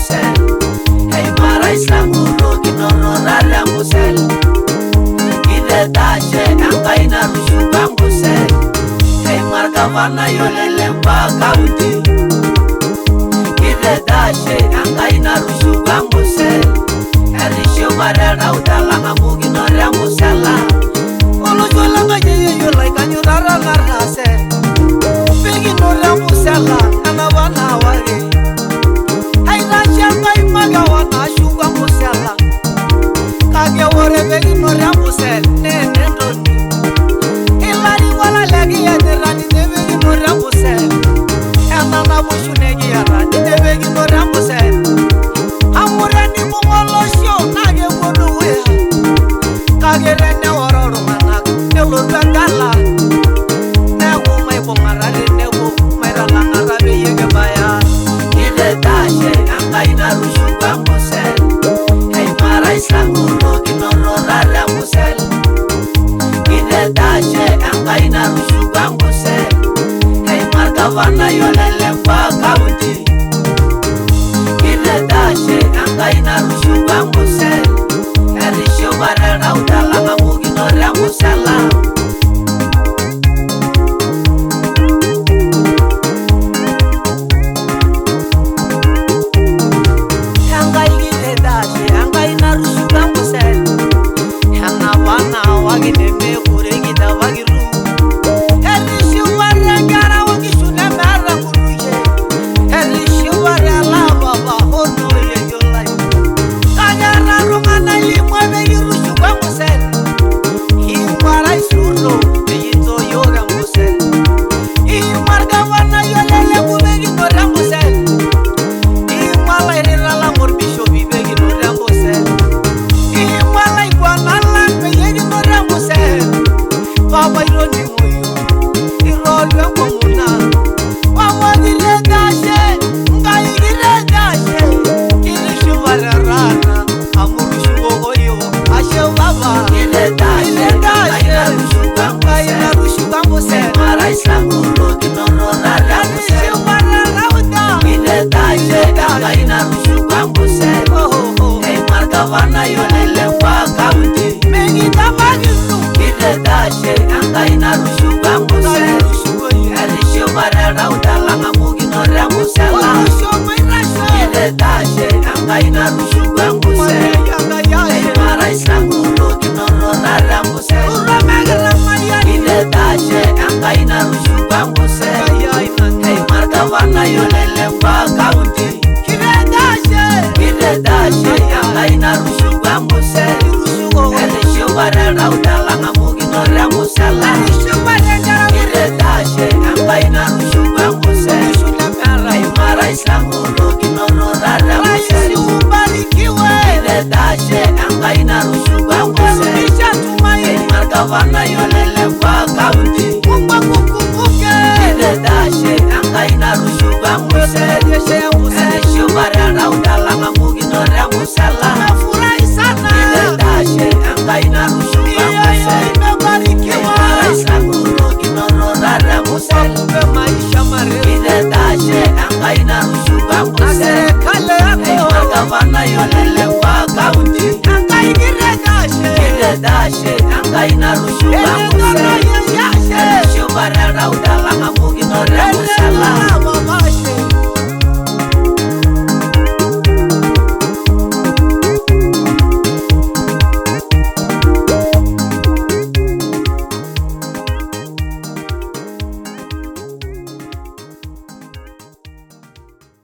musel. Hey mara islamu rogi noro rara musel. Ide dashe angaina rushuka musel. Hey marga vana yolele mba kauti. Ide dashe angaina rushuka musel. Erisho marera udalanga mugi nora musela. Olo jolanga ye yola kanyu rara rara se. Bigi nora musela ana wana wari. Hai dashe maga wana shuka musela. Kage wore bigi nora musel ne ndoni. Ilari wala lagi ya derani de bigi nora musel. Ana na mushunegi ya rani de bigi nora musel. Amurani mungolo sho nage wodu wea. Kage rene waroro manak nelo gala. Nego mai bongarare nego mai ralanga rabe yege baya. Ile dashe angaina rushuka musel. Hey mara islamu rogi noro rara musel. Ile dashe angaina rushuka musel. Hey marga vana yolele mba kauti. Ile dashe angaina rushuka musel. Erisho marera udalanga mugi nora musela. Angai ile dashe angaina rushuka musel. Hana wana wagine me kuregi da wagiru. Erisho marera wagishune mera kuruye. Erisho marera baba hono ye yolai. Kagara rongana limwe begirushuka musel. Himara isuno beyito yoga musel. Himarga wana yolele kubegi nora musel. Himala irala morbisho bibegi nora musel. Himala iguana la beyegi nora musel. Baba ironi moyo irolwe komuna. Mama dire dashe ngai dire dashe. Kirishu bararana amurushu oyo ashe baba. Ile dashe ngai rushuka musel. Mara islamu rogi noro rara musel. Ile dashe ngai rushuka musel. Hey marga vana yolele mba kauti. Mengi tabagiru. Ile dashe ngai rushuka musel. Erisho marera udalanga mugi nora musela. Ile dashe ngai rushuka musel. Hey mara islamu rogi noro rara musel. Ile dashe ngai rushuka musel. Hey marga vana yolele mba kauti. Ile dashe ngai rushuka musel. Erisho marera udalanga mugi nora musela. Ile dashe ngai rushuka musel. Hey mara islamu rogi noro rara musel. Ile dashe ngai rushuka musel. Hey marga vana yolele mba kauti. Ile dashe ngai rushuka musel. Erisho marera udalanga mugi nora musela. Ile dashe ngai rushuka musel. Hey mara islamu rogi noro rara musel. Ile dashe ngai rushuka musel. Hey marga vana yolele mba kauti. Ile dashe ngai rushuka musel. Erisho marera udalanga mugi nora musela.